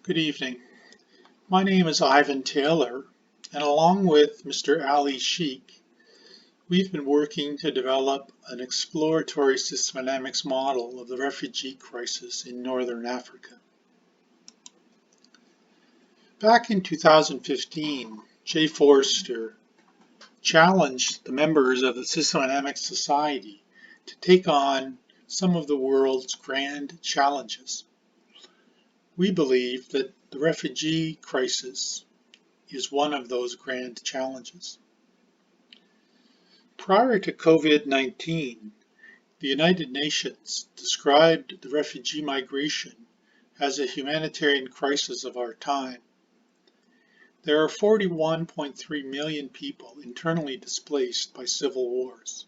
Good evening. My name is Ivan Taylor, and along with Mr. Ali Sheikh, we've been working to develop an exploratory systematics model of the refugee crisis in Northern Africa. Back in 2015, Jay Forster challenged the members of the Systematics Society to take on some of the world's grand challenges. We believe that the refugee crisis is one of those grand challenges. Prior to COVID-19, the United Nations described the refugee migration as a humanitarian crisis of our time. There are 41.3 million people internally displaced by civil wars.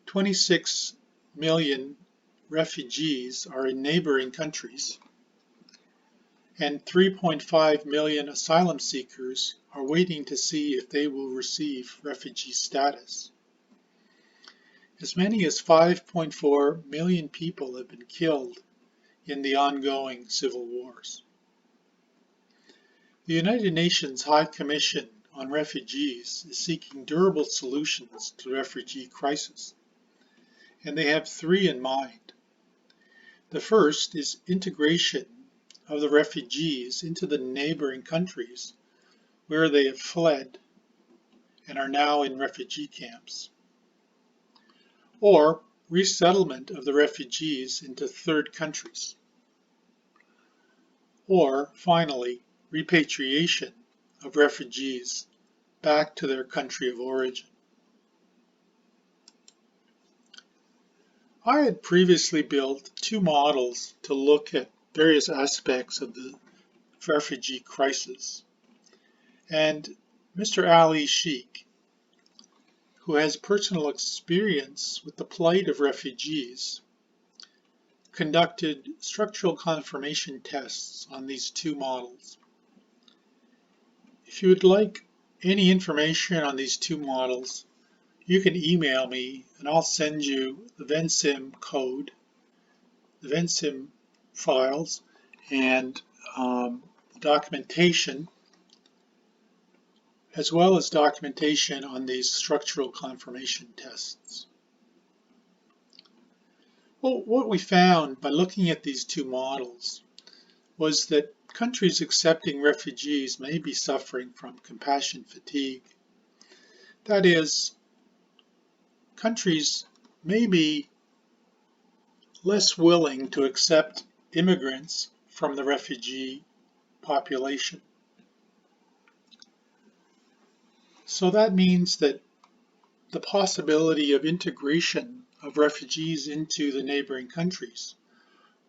26 million refugees are in neighboring countries, and 3.5 million asylum seekers are waiting to see if they will receive refugee status. As many as 5.4 million people have been killed in the ongoing civil wars. The United Nations High Commission on Refugees is seeking durable solutions to the refugee crisis, and they have three in mind. The first is integration of the refugees into the neighboring countries where they have fled and are now in refugee camps, or resettlement of the refugees into third countries, or finally, repatriation of refugees back to their country of origin. I had previously built two models to look at various aspects of the refugee crisis, and Mr. Ali Sheikh, who has personal experience with the plight of refugees, conducted structural confirmation tests on these two models. If you would like any information on these two models, you can email me and I'll send you the VenSim code, the VenSim files, and documentation, as well as documentation on these structural confirmation tests. Well, what we found by looking at these two models was that countries accepting refugees may be suffering from compassion fatigue. That is, countries may be less willing to accept immigrants from the refugee population. So that means that the possibility of integration of refugees into the neighboring countries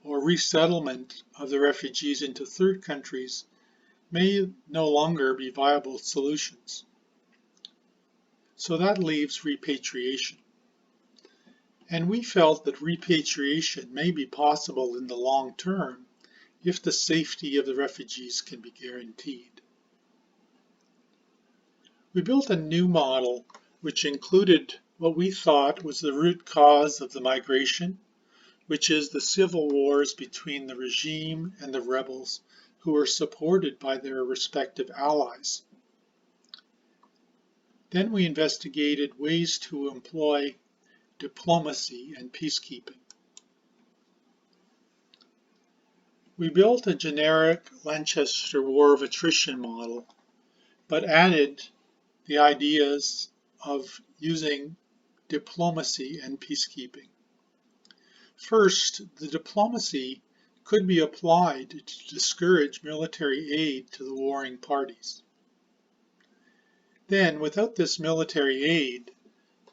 or resettlement of the refugees into third countries may no longer be viable solutions. So that leaves repatriation. And we felt that repatriation may be possible in the long term if the safety of the refugees can be guaranteed. We built a new model which included what we thought was the root cause of the migration, which is the civil wars between the regime and the rebels who are supported by their respective allies. Then we investigated ways to employ diplomacy and peacekeeping. We built a generic Lancaster War of Attrition model, but added the ideas of using diplomacy and peacekeeping. First, the diplomacy could be applied to discourage military aid to the warring parties. Then, without this military aid,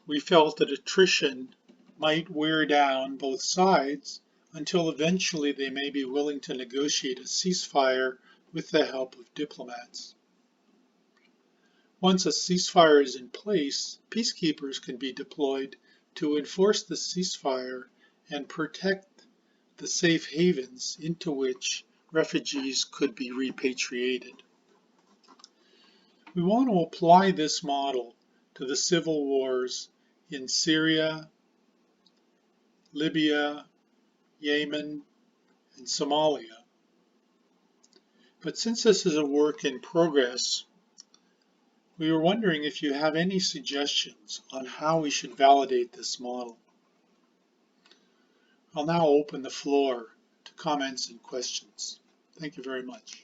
we felt that attrition might wear down both sides until eventually they may be willing to negotiate a ceasefire with the help of diplomats. Once a ceasefire is in place, peacekeepers can be deployed to enforce the ceasefire and protect the safe havens into which refugees could be repatriated. We want to apply this model to the civil wars in Syria, Libya, Yemen, and Somalia. But since this is a work in progress, we were wondering if you have any suggestions on how we should validate this model. I'll now open the floor to comments and questions. Thank you very much.